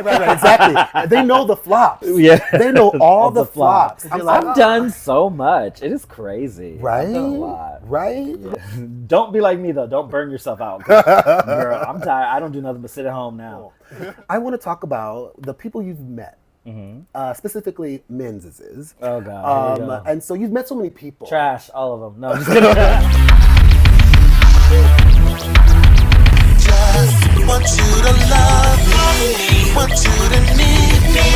Right. Exactly. They know the flops. Yeah. They know all the flops. I've done so much. It is crazy. Right? I've done a lot. Right? Yeah. Don't be like me, though. Don't burn yourself out. Girl, I'm tired. I don't do nothing but sit at home now. I want to talk about the people you've met. Specifically men's. Oh, God. Here we go. And so you've met so many people. Trash, all of them. No, I'm just kidding. Just want you to love me, want you to need me.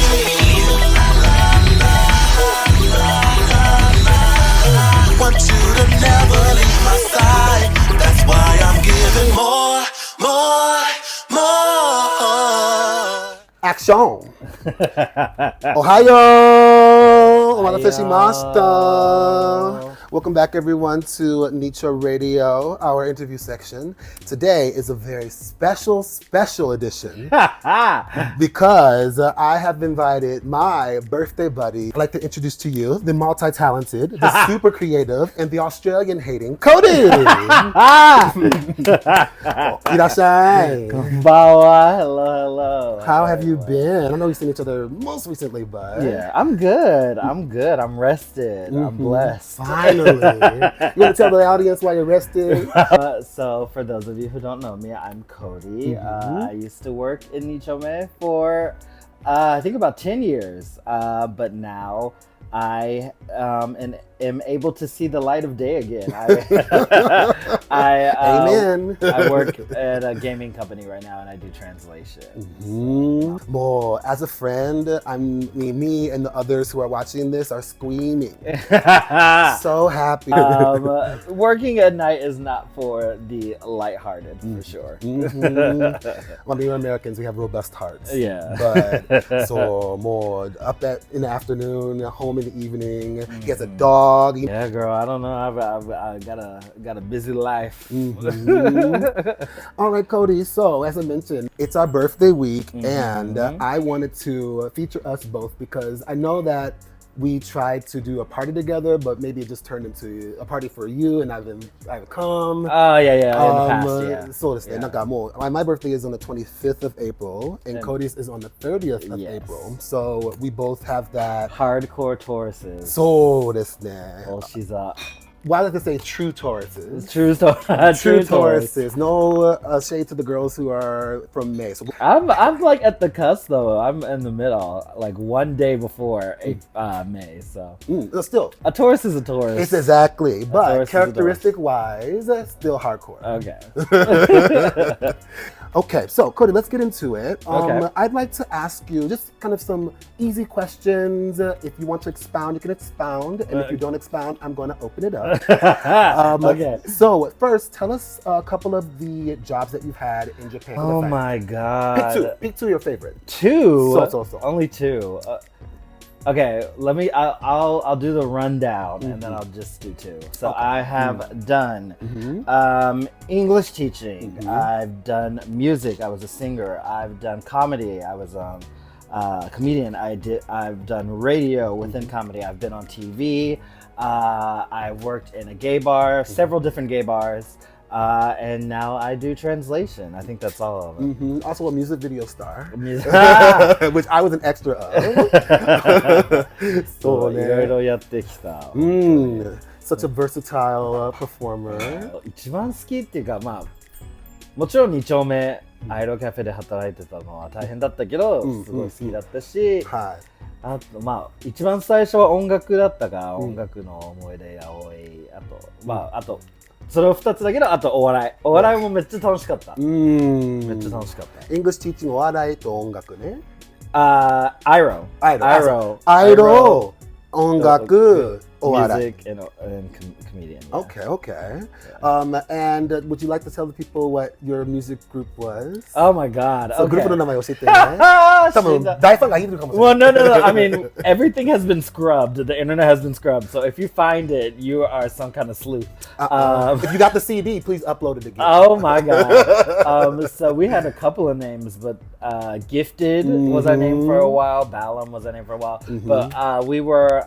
Want you to never leave my side. That's why I'm giving more. Action! Ohayo! Omatase shimashita! Welcome back, everyone, to Nicho Radio, our interview section. Today is a very special edition because I have invited my birthday buddy. I'd like to introduce to you the multi-talented, the super creative, and the Australian-hating Cody! Irashai! Konbanwa. Hello. How have you been? I know we've seen each other most recently, but... Yeah, I'm good. I'm rested. I'm blessed. Finally. You want to tell the audience why you're rested? So, for those of you who don't know me, I'm Cody. I used to work in chome for, I think about 10 years. But now I am able to see the light of day again. Amen. I work at a gaming company right now, and I do translation. Well, as a friend, me and the others who are watching this are screaming. So happy. Working at night is not for the lighthearted, for sure. Well, we're Americans, we have robust hearts. Yeah. But so more up in the afternoon, home in the evening. He has a dog. Yeah, girl. I don't know. I got a busy life. All right, Cody. So as I mentioned, it's our birthday week, and I wanted to feature us both because I know that we tried to do a party together, but maybe it just turned into a party for you, and I've come. Oh, yeah. In the past, yeah. So my birthday is on the 25th of April, and Cody's is on the 30th of April. So we both have that. Hardcore Tauruses. So desu ne. Well, she's a... Why does it say true Tauruses? True Tauruses. No shade to the girls who are from May. So I'm like at the cusp though. I'm in the middle, like one day before May. So still, a Taurus is a Taurus. It's exactly, but characteristic wise, still hardcore. Okay. Okay, so Cody, let's get into it. Okay. I'd like to ask you just kind of some easy questions. If you want to expound, you can expound, and if you don't expound, I'm going to open it up. Okay. So first, tell us a couple of the jobs that you've had in Japan. Oh my God. Pick two of your favorite. Two? So. Only two. Okay, I'll do the rundown and then I'll just do two. So I have done English teaching. I've done music. I was a singer. I've done comedy. I was a comedian. I've done radio within comedy. I've been on TV. I worked in a gay bar, several different gay bars. And now I do translation. I think that's all of it. Also a music video star, which I was an extra of. Such a versatile performer. 一番好きっていうか、まあもちろん2丁目アイロカフェで働いてたのは大変だったけど、すごい好きだったし、あとまあ一番最初は音楽だったから、音楽の思い出が多い。あとそれを2つだけど、あとお笑いもめっちゃ楽しかった。めっちゃ楽しかった。English teaching お笑いと音楽ね。アイロ、音楽、お笑い。 Music and comedian. Yeah. Okay. And would you like to tell the people what your music group was? Oh my God. So, okay. グループの名前教えてね。多分大ファンがいるかもしれない。Well, no. I mean, everything has been scrubbed. The internet has been scrubbed. So if you find it, you are some kind of sleuth. If you got the CD, please upload it again. Oh my God. So we had a couple of names, but Gifted was our name for a while. Balam was our name for a while. But we were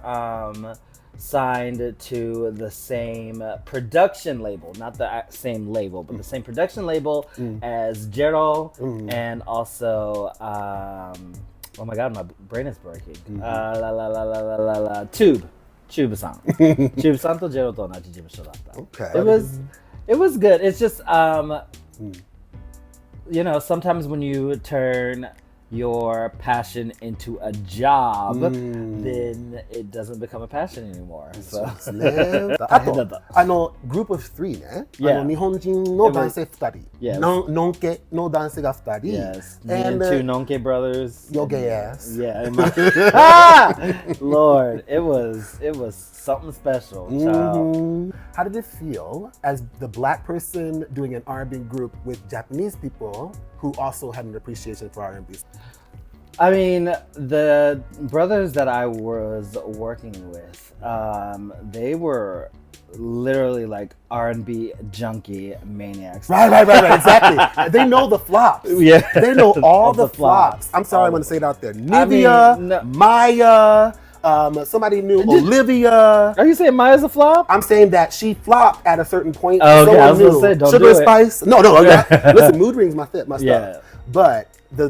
signed to the same production label, not the same label, but the same production label as Jero and also oh my god, my brain is breaking. Tube-san. Tube-san と Jero と同じ事務所だった。Okay. It was good. It's just you know, sometimes when you turn your passion into a job, then it doesn't become a passion anymore. So. そうですね。あと、group of three ね。Yeah. 日本人の男性2人。Yes. ノンケの男性が2人。Yes. Me and two Nonke brothers. Your gay ass. Yeah. Lord, it was something special. How did it feel as the black person doing an R&B group with Japanese people who also had an appreciation for R&B? I mean, the brothers that I was working with, they were literally like R&B junkie maniacs. Right, exactly. They know the flops. Yeah. They know all the flops. I'm sorry, I'm going to say it out there. Nivea, Maya, somebody knew Olivia. Are you saying Maya's a flop? I'm saying that she flopped at a certain point. Oh, okay, I was going to say, don't Sugar do it. Spice. No. Listen, Mood Rings my stuff. Yeah. But the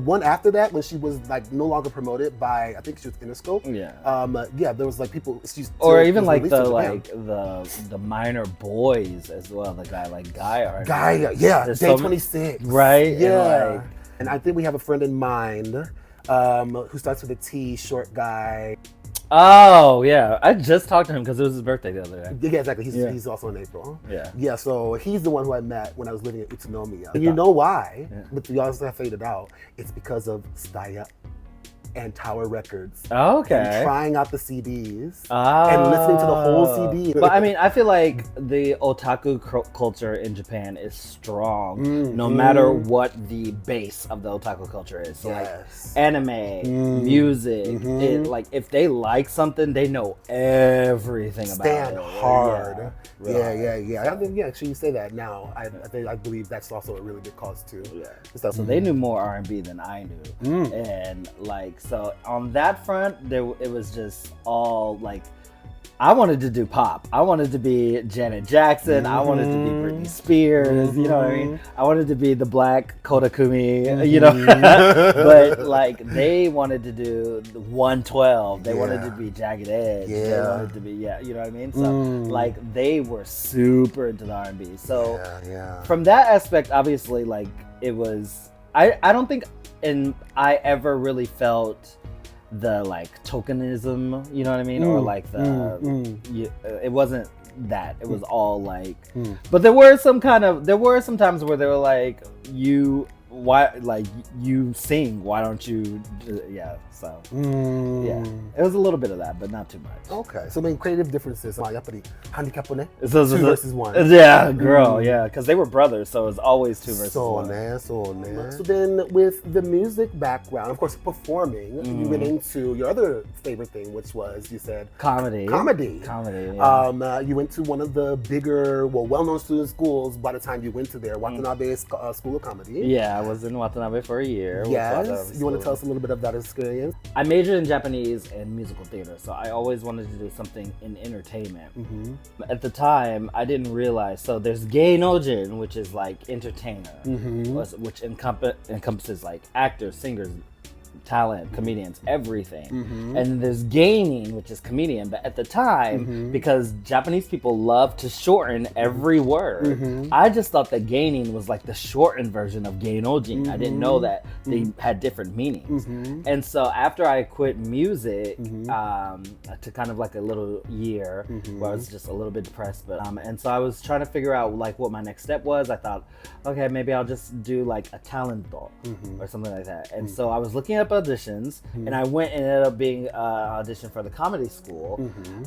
one after that, when she was like no longer promoted by, I think she was Interscope. Yeah. There was like people. Or even like the minor boys as well. The guy like Gaia. Yeah. Day 26. Right. Yeah. And I think we have a friend in mind who starts with a T, short guy. Oh yeah, I just talked to him because it was his birthday the other day. Yeah, exactly. He's also in April. Yeah. So he's the one who I met when I was living in Utsunomiya. And you know why? But we also have faded out. It's because of Staya and Tower Records. Oh, okay. And trying out the CDs and listening to the whole CD. But I mean, I feel like the otaku culture in Japan is strong, no matter what the base of the otaku culture is. So like anime, music, it, like if they like something, they know everything about it. Stand hard. Yeah. I think actually you say that now. I believe that's also a really big cause too. Yeah. So they knew more R&B than I knew, and like. So on that front, it was just all like, I wanted to do pop. I wanted to be Janet Jackson. I wanted to be Britney Spears. You know what I mean? I wanted to be the black Kodakumi. You know, but like they wanted to do the 112. They wanted to be Jagged Edge. They wanted to be you know what I mean? So like they were super into the R&B. So from that aspect, obviously, like it was. I don't think. And I ever really felt the like tokenism, you know what I mean, or like the it wasn't that. It was all like, but there were some times where they were like, you sing, why don't you? So it was a little bit of that, but not too much. Okay, so I mean, creative differences. やっぱりハンディキャップね。2 versus 1. Yeah, girl, yeah, because they were brothers, so it was always 2 versus 1. So then, with the music background, of course, performing, you went into your other favorite thing, which was, you said, comedy. Yeah. You went to one of the bigger, well-known student schools by the time you went to there, Watanabe School of Comedy. Yeah, I was in Watanabe for a year. Yes. You want to tell us a little bit of that experience? I majored in Japanese and musical theater, so I always wanted to do something in entertainment. At the time, I didn't realize, so there's geinojin, which is like entertainer, which encompasses like actors, singers, talent, comedians, everything. And there's gaining, which is comedian. But at the time, because Japanese people love to shorten every word, I just thought that gaining was like the shortened version of geinojin. I didn't know that they had different meanings. And so after I quit music, to kind of like a little year where I was just a little bit depressed, but and so I was trying to figure out like what my next step was. I thought, okay, maybe I'll just do like a talento or something like that. And so I was looking up auditions, and I went and ended up being audition for the comedy school.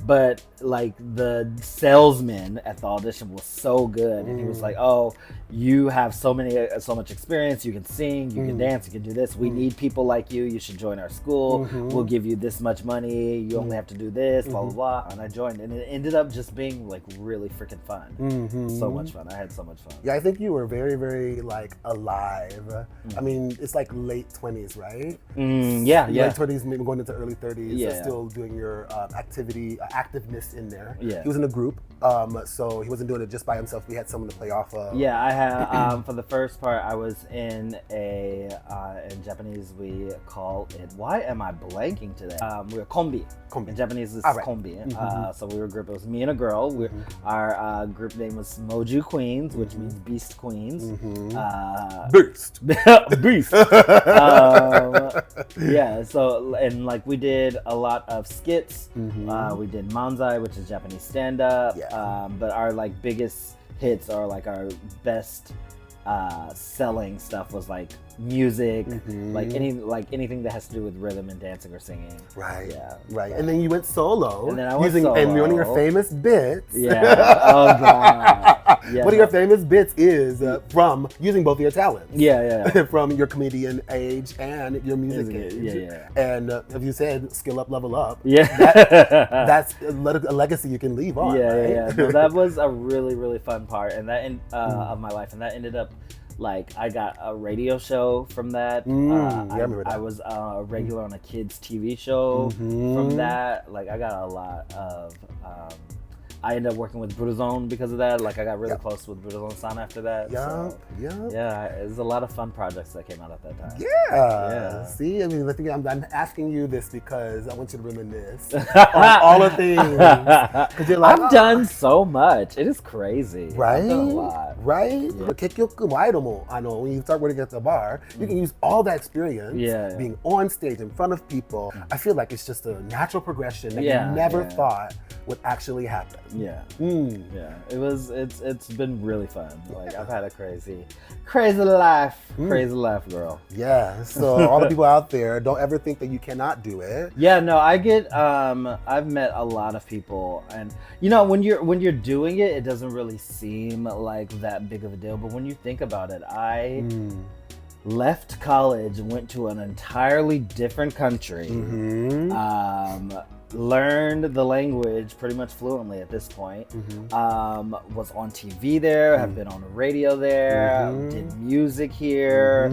But like the salesman at the audition was so good, and he was like, "Oh, you have so much experience. You can sing, you can dance, you can do this. We need people like you. You should join our school. We'll give you this much money. You only have to do this, blah, blah, blah. And I joined, and it ended up just being like really freaking fun. So much fun. I had so much fun. Yeah, I think you were very, very like alive. I mean, it's like late 20s, right? Yeah. Late 20s, maybe going into early 30s. Yeah. So still doing your activeness in there. Yeah. He was in a group, so he wasn't doing it just by himself. We had someone to play off of. Yeah, I had for the first part I was in in Japanese we call it, why am I blanking today? We're kombi. In Japanese it's kombi. So we were a group. It was me and a girl. Our group name was Moju Queens, which means Beast Queens. Beast. Beast. Yeah, so and like we did a lot of skits. We did manzai, which is Japanese stand-up. But our like biggest hits or like our best selling stuff was like music, like anything that has to do with rhythm and dancing or singing. Right. Yeah. Right. And then you went solo. And then I went and one of your famous bits. Yeah. Oh god. Yeah, one of your famous bits is from using both of your talents. Yeah. From your comedian age and your music age. Yeah. And if you said skill up, level up. Yeah. That's a legacy you can leave on. Right? Yeah. No, that was a really, really fun part, and that of my life, and that ended up. Like I got a radio show from that. I remember that. I was a regular on a kids TV show from that. Like I got a lot of. I ended up working with Bruzone because of that. Like I got really close with Bruzone-san after that. Yeah. There's a lot of fun projects that came out at that time. Yeah. See, I mean, I think I'm asking you this because I want you to reminisce on all the things. 'Cause you're like, I've done so much. It is crazy. Right? I've done a lot. Right? 結局毎度も when you start working at the bar, you can use all that experience being on stage in front of people. I feel like it's just a natural progression that you never thought would actually happen. Yeah. It's been really fun. Like I've had a crazy life. Crazy life, girl. Yeah. So all the people out there, don't ever think that you cannot do it. Yeah, no, I get I've met a lot of people, and you know, when you're doing it, it doesn't really seem like that big of a deal, but when you think about it, I left college, went to an entirely different country, learned the language pretty much fluently at this point, was on TV there, have been on the radio there, did music here.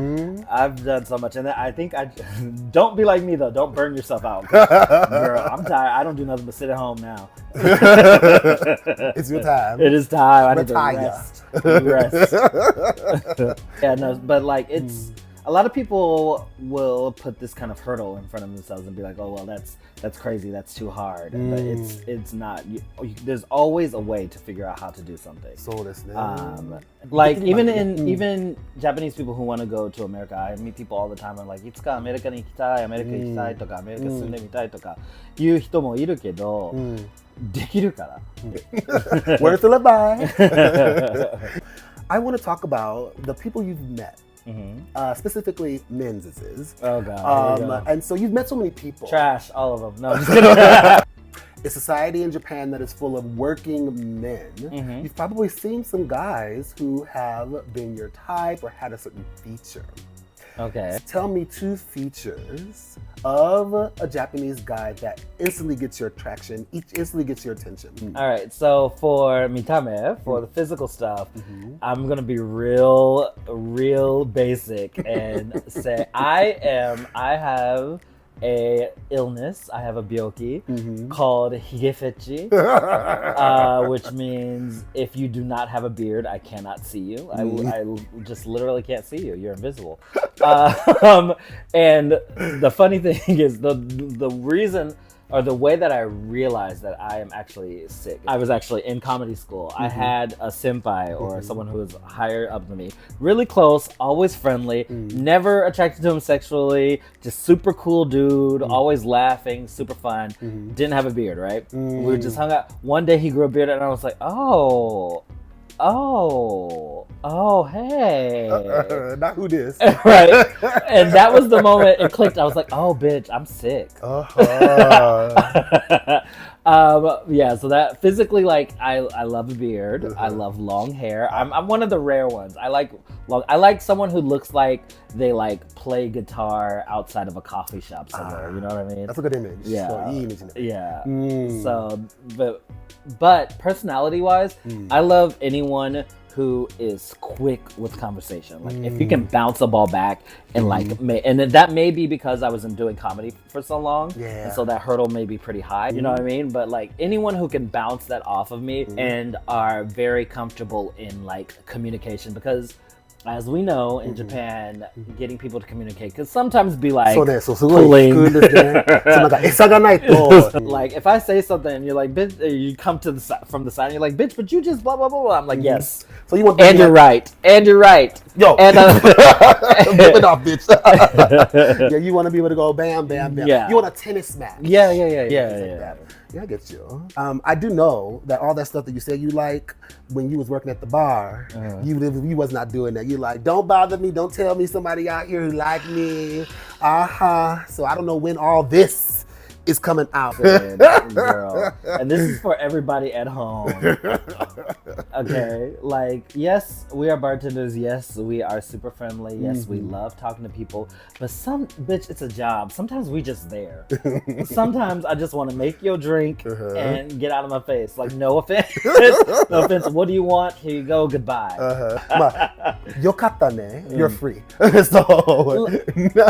I've done so much, and I think don't be like me though, don't burn yourself out. Girl, I'm tired. I don't do nothing but sit at home now. It's your time. It is time. I need Retire. to rest. Yeah, no, but like it's a lot of people will put this kind of hurdle in front of themselves and be like, oh well, that's crazy, that's too hard. But it's not. There's always a way to figure out how to do something. Like even Japanese people who want to go to America, I meet people all the time. I'm like, いつかアメリカに行きたい、アメリカ行きたいとか、アメリカ住んでみたいとかいう人もいるけど、できるから。Worth a bye. I want to talk about the people you've met. Specifically men's. Oh god. And so you've met so many people. Trash, all of them. No, I'm just kidding. A society in Japan that is full of working men. You've probably seen some guys who have been your type or had a certain feature. Okay. Tell me 2 features of a Japanese guy that instantly gets your attraction, instantly gets your attention. All right, so for mitame, for the physical stuff, I'm gonna be real basic and say I have a illness. I have a byoki called higefechi, which means if you do not have a beard, I cannot see you. I just literally can't see you. You're invisible. And the funny thing is the reason or the way that I realized that I am actually sick. I was actually in comedy school. I had a senpai or someone who was higher up than me, really close, always friendly, never attracted to him sexually, just super cool dude, always laughing, super fun, didn't have a beard, right? We just hung out. One day he grew a beard and I was like, oh, hey. Not who this. Right. And that was the moment it clicked. I was like, oh, bitch, I'm sick. Yeah, so that physically, like, I love a beard. I love long hair. I'm one of the rare ones. I like someone who looks like they like play guitar outside of a coffee shop somewhere. You know what I mean? That's a good image. Yeah. So,いいイメージね。 Yeah. So, but personality wise, I love anyone who is quick with conversation. Like if you can bounce a ball back and like, and that may be because I wasn't doing comedy for so long. Yeah. And so that hurdle may be pretty high. You know what I mean? But like anyone who can bounce that off of me and are very comfortable in like communication, because as we know in Japan, getting people to communicate can sometimes be like そうね、そう、すごい聞くんですね。そう、なんか餌がないと。 like if I say something and you're like, bitch, you come to the from the side and you're like, bitch, but you just blah blah blah blah. I'm like, yes. So you want And you're right. And you're right. Yo. And Give it off, bitch. Yeah, you want to be able to go bam, bam, bam. Yeah. You want a tennis match. yeah. Yeah, I get you. I do know that all that stuff that you said you like when you was working at the bar, you was not doing that. You like, don't bother me, don't tell me somebody out here who like me. So I don't know when all this is coming out. Girl. And this is for everybody at home. Okay, like, yes, we are bartenders. Yes, we are super friendly. Yes, we love talking to people. But bitch, it's a job. Sometimes we just there. Sometimes I just want to make your drink and get out of my face. Like, no offense. No offense. What do you want? Here you go. Goodbye. まあ、よかったね。You're free. So,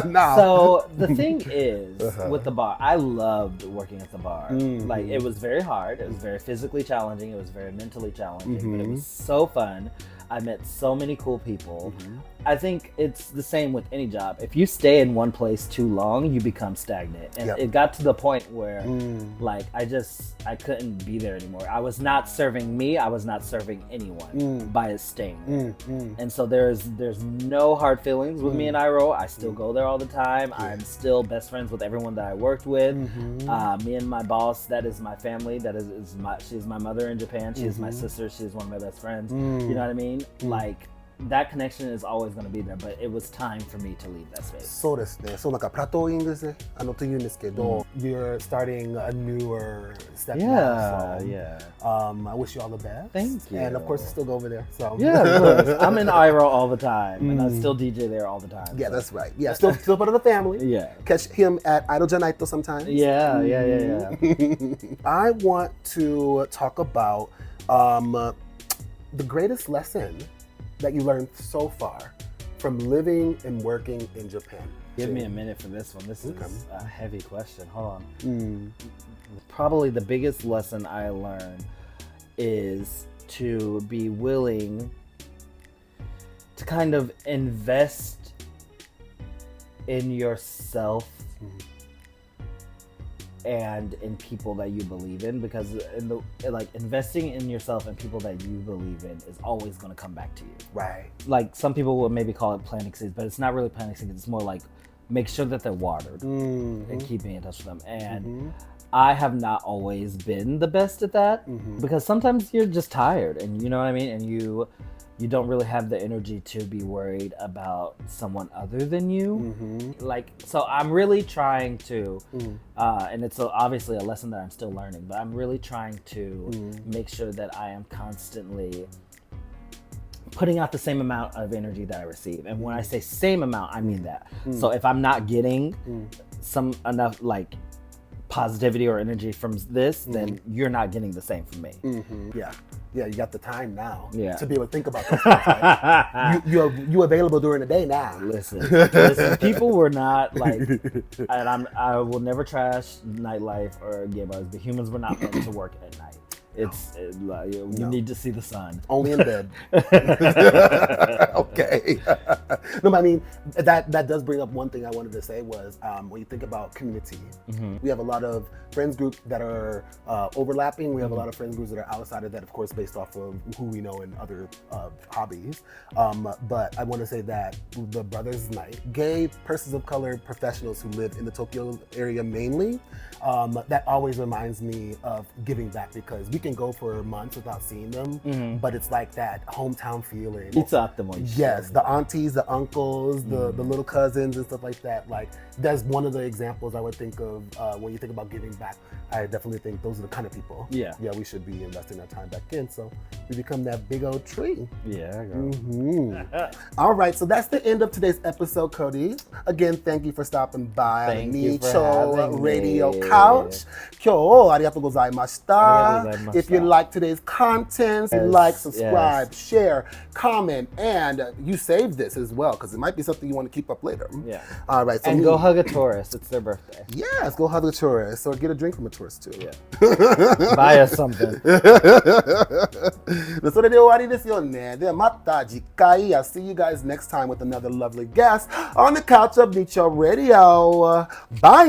now. So the thing is, with the bar, I loved working at the bar. Like, it was very hard. It was very physically challenging. It was very mentally challenging. But it was so fun. I met so many cool people. I think it's the same with any job. If you stay in one place too long, you become stagnant. And it got to the point where like I couldn't be there anymore. I was not serving me. I was not serving anyone by staying there. And so there's no hard feelings with me and Iro. I still go there all the time. I'm still best friends with everyone that I worked with. Me and my boss, that is my family. That she's my mother in Japan. She is my sister. She's one of my best friends. You know what I mean? Like, that connection is always going to be there, but it was time for me to leave that space. そうですね。そうなんかプラトーイングですね。と言うんですけど、you're starting a newer step now. So, I wish you all the best. Thank you. And of course, I still go over there. So Yeah, of course. I'm in Iro all the time, and I still DJ there all the time. Yeah, that's right. Yeah, still part of the family. Yeah. Catch him at Idol Janaito sometimes. Yeah. I want to talk about the greatest lesson that you learned so far from living and working in Japan. Give me a minute for this one. This is a heavy question. Hold on. Probably the biggest lesson I learned is to be willing to kind of invest in yourself and in people that you believe in, because investing in yourself and people that you believe in is always going to come back to you. Right. Like, some people will maybe call it planting seeds, but it's not really planting seeds. It's more like make sure that they're watered and keeping in touch with them. And I have not always been the best at that, because sometimes you're just tired, and you know what I mean, and you don't really have the energy to be worried about someone other than you. Like, so I'm really trying to, and it's obviously a lesson that I'm still learning, but I'm really trying to make sure that I am constantly putting out the same amount of energy that I receive. And when I say same amount, I mean that. So if I'm not getting enough like positivity or energy from this, then you're not getting the same from me. Yeah, you got the time now to be able to think about those things. Right? you available during the day now. Listen, people were not like, and I will never trash nightlife or gay bars, but humans were not meant to work at night. You need to see the sun. Only in bed. Okay. No, but I mean, that does bring up one thing I wanted to say was when you think about community, we have a lot of friends groups that are overlapping. We have a lot of friends groups that are outside of that, of course, based off of who we know in other hobbies. But I want to say that the Brothers Night, gay persons of color professionals who live in the Tokyo area mainly, that always reminds me of giving back, because we can can go for months without seeing them, but it's like that hometown feeling. いつ会っても一緒。 Yes, the aunties, the uncles, the little cousins and stuff like that. Like that's one of the examples I would think of when you think about giving back. I definitely think those are the kind of people. Yeah. Yeah, we should be investing our time back in. So we become that big old tree. Yeah, girl. All right, so that's the end of today's episode, Cody. Again, thank you for stopping by Thank you for Nicho having Radio me. Couch. 今日ありがとうございました。ありがとうございました。 If you like today's content, Yes, like, subscribe, yes. share, comment, and you save this as well because it might be something you want to keep up later. Yeah. All right. So And go hug a tourist. It's their birthday. Yes, go hug a tourist or get a drink from a tourist too. Yeah. Buy us something. それで終わりですよね。ではまた次回。I'll see you guys next time with another lovely guest on the couch of Nicho Radio. Bye!